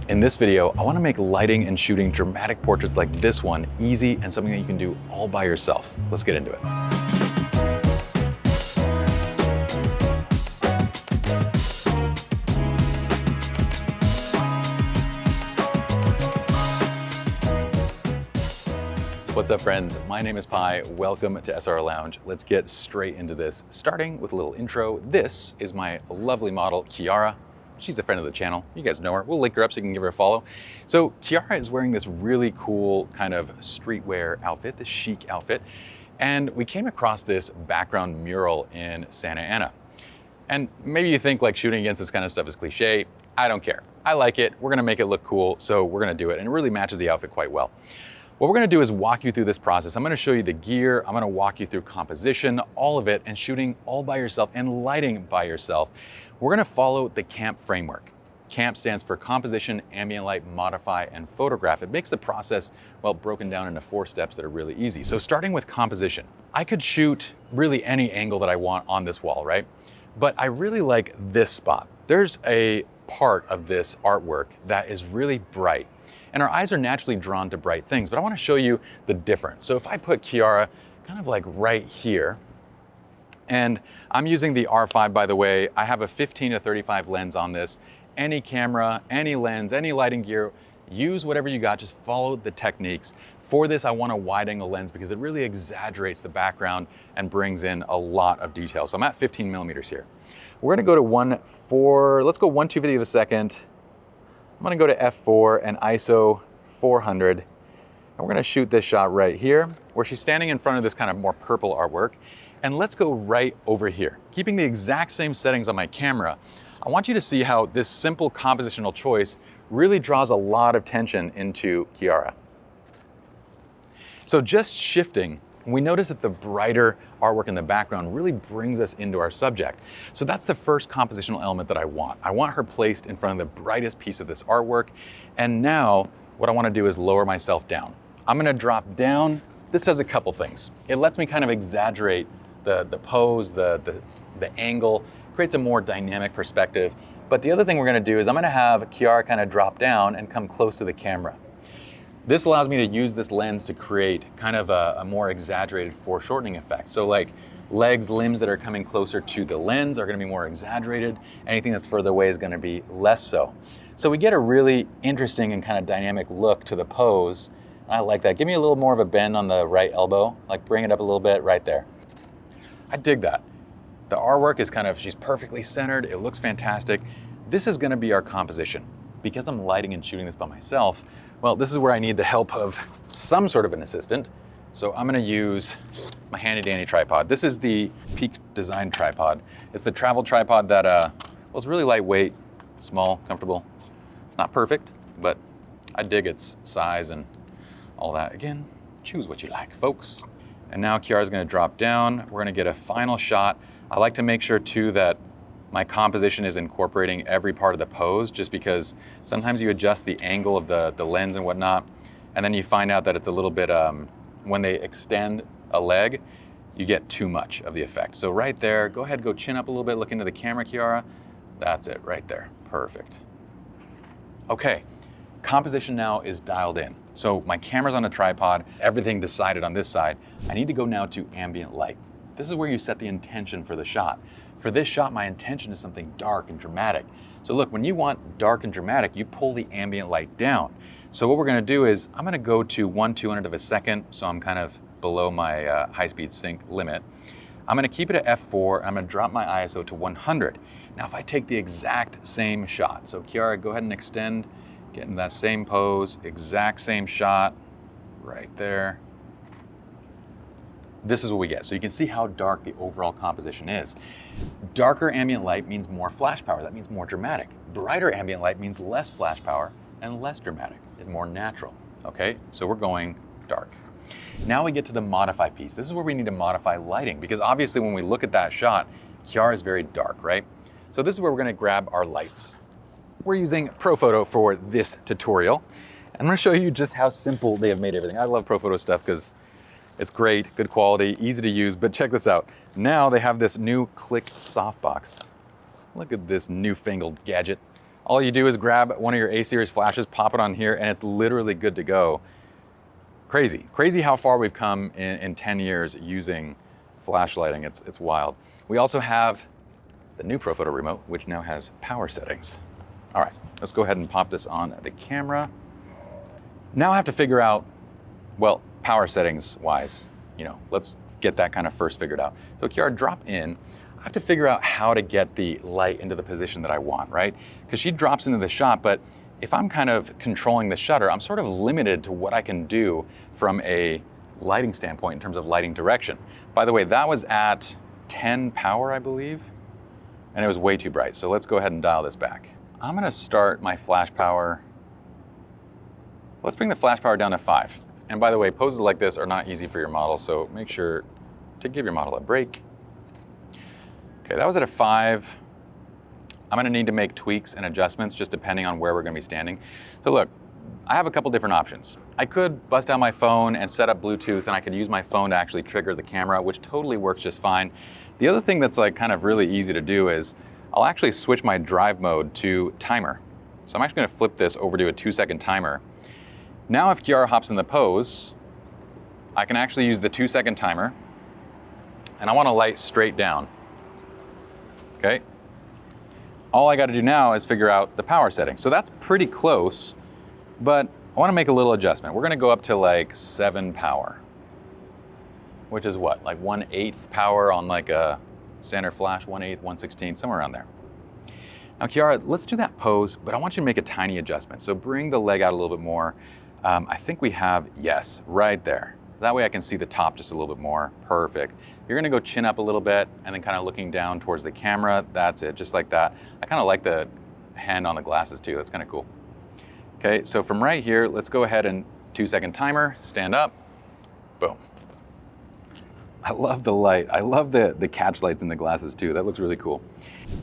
In this video, I want to make lighting and shooting dramatic portraits like this one easy and something that you can do all by yourself. Let's get into it. What's up, friends? My name is Pi. Welcome to SR Lounge. Let's get straight into this, starting with a little intro. This is my lovely model, Kiara. She's a friend of the channel. You guys know her. We'll link her up so you can give her a follow. So Kiara is wearing this really cool kind of streetwear outfit, this chic outfit. And we came across this background mural in Santa Ana. And maybe you think like shooting against this kind of stuff is cliche. I don't care. I like it. We're gonna make it look cool, so we're gonna do it. And it really matches the outfit quite well. What we're gonna do is walk you through this process. I'm gonna show you the gear, I'm gonna walk you through composition, all of it, and shooting all by yourself and lighting by yourself. We're gonna follow the CAMP framework. CAMP stands for Composition, Ambient Light, Modify, and Photograph. It makes the process, well, broken down into 4 steps that are really easy. So starting with composition, I could shoot really any angle that I want on this wall, right? But I really like this spot. There's a part of this artwork that is really bright. And our eyes are naturally drawn to bright things, but I wanna show you the difference. So if I put Kiara kind of like right here, and I'm using the R5, by the way. I have a 15 to 35 lens on this. Any camera, any lens, any lighting gear, use whatever you got, just follow the techniques. For this, I want a wide angle lens because it really exaggerates the background and brings in a lot of detail. So I'm at 15 millimeters here. We're gonna go to let's go 1/250 of a second. I'm gonna go to f4 and ISO 400. And we're gonna shoot this shot right here where she's standing in front of this kind of more purple artwork. And let's go right over here. Keeping the exact same settings on my camera, I want you to see how this simple compositional choice really draws a lot of tension into Kiara. So just shifting, we notice that the brighter artwork in the background really brings us into our subject. So that's the first compositional element that I want. I want her placed in front of the brightest piece of this artwork. And now what I want to do is lower myself down. I'm going to drop down. This does a couple things. It lets me kind of exaggerate the pose, the angle, creates a more dynamic perspective. But the other thing we're gonna do is I'm gonna have Kiara kind of drop down and come close to the camera. This allows me to use this lens to create kind of a more exaggerated foreshortening effect. So like legs, limbs that are coming closer to the lens are gonna be more exaggerated. Anything that's further away is gonna be less so. So we get a really interesting and kind of dynamic look to the pose. I like that. Give me a little more of a bend on the right elbow, like bring it up a little bit right there. I dig that. The artwork is she's perfectly centered. It looks fantastic. This is gonna be our composition. Because I'm lighting and shooting this by myself, well, this is where I need the help of some sort of an assistant. So I'm gonna use my handy dandy tripod. This is the Peak Design tripod. It's the travel tripod that, well, it's really lightweight, small, comfortable. It's not perfect, but I dig its size and all that. Again, choose what you like, folks. And now Kiara's gonna drop down. We're gonna get a final shot. I like to make sure too that my composition is incorporating every part of the pose, just because sometimes you adjust the angle of the lens and whatnot, and then you find out that it's a little bit, when they extend a leg, you get too much of the effect. So right there, go ahead, go chin up a little bit, look into the camera, Kiara. That's it right there, perfect. Okay. Composition now is dialed in. So my camera's on a tripod, everything decided on this side. I need to go now to ambient light. This is where you set the intention for the shot. For this shot, my intention is something dark and dramatic. So look, when you want dark and dramatic, you pull the ambient light down. So what we're gonna do is, I'm gonna go to 1/200 of a second, so I'm kind of below my high-speed sync limit. I'm gonna keep it at f4, and I'm gonna drop my ISO to 100. Now if I take the exact same shot, so Kiara, go ahead and extend, get in that same pose, exact same shot, right there. This is what we get. So you can see how dark the overall composition is. Darker ambient light means more flash power. That means more dramatic. Brighter ambient light means less flash power and less dramatic and more natural. Okay, so we're going dark. Now we get to the modify piece. This is where we need to modify lighting, because obviously when we look at that shot, Kiara is very dark, right? So this is where we're gonna grab our lights. We're using Profoto for this tutorial. I'm gonna show you just how simple they have made everything. I love Profoto stuff because it's great, good quality, easy to use, but check this out. Now they have this new Clic softbox. Look at this newfangled gadget. All you do is grab one of your A-series flashes, pop it on here, and it's literally good to go. Crazy. Crazy how far we've come in 10 years using flash lighting. It's wild. We also have the new Profoto remote, which now has power settings. All right, let's go ahead and pop this on the camera. Now I have to figure out, well, power settings wise, let's get that kind of first figured out. So Kiara, drop in. I have to figure out how to get the light into the position that I want, right? Because she drops into the shot, but if I'm kind of controlling the shutter, I'm sort of limited to what I can do from a lighting standpoint in terms of lighting direction. By the way, that was at 10 power, I believe, and it was way too bright. So let's go ahead and dial this back. I'm gonna start my flash power. Let's bring the flash power down to 5. And by the way, poses like this are not easy for your model, so make sure to give your model a break. Okay, that was at a 5. I'm gonna need to make tweaks and adjustments just depending on where we're gonna be standing. So look, I have a couple different options. I could bust out my phone and set up Bluetooth, and I could use my phone to actually trigger the camera, which totally works just fine. The other thing that's like kind of really easy to do is I'll actually switch my drive mode to timer. So I'm actually gonna flip this over to a 2-second timer. Now if Kiara hops in the pose, I can actually use the 2-second timer, and I want to light straight down. Okay? All I got to do now is figure out the power setting. So that's pretty close, but I want to make a little adjustment. We're going to go up to like 7 power, which is what, like 1/8 power on like a standard flash, 1/8, 1/16, somewhere around there. Now Kiara, let's do that pose, but I want you to make a tiny adjustment. So bring the leg out a little bit more. I think we have, yes, right there. That way I can see the top just a little bit more. Perfect. You're gonna go chin up a little bit and then kind of looking down towards the camera. That's it, just like that. I kind of like the hand on the glasses too. That's kind of cool. Okay, so from right here, let's go ahead and 2-second timer, stand up, boom. I love the light. I love the catch lights in the glasses too. That looks really cool.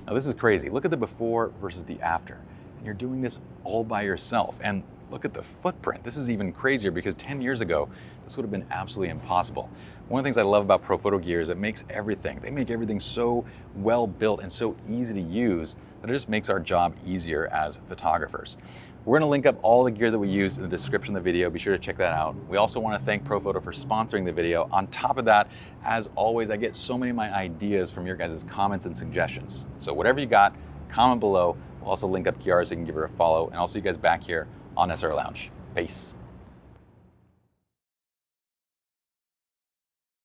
Now this is crazy. Look at the before versus the after. And you're doing this all by yourself. And look at the footprint. This is even crazier because 10 years ago, this would have been absolutely impossible. One of the things I love about Profoto gear is it makes everything. They make everything so well built and so easy to use that it just makes our job easier as photographers. We're gonna link up all the gear that we use in the description of the video. Be sure to check that out. We also wanna thank Profoto for sponsoring the video. On top of that, as always, I get so many of my ideas from your guys' comments and suggestions. So whatever you got, comment below. We'll also link up Kiara so you can give her a follow, and I'll see you guys back here on SR Lounge. Peace.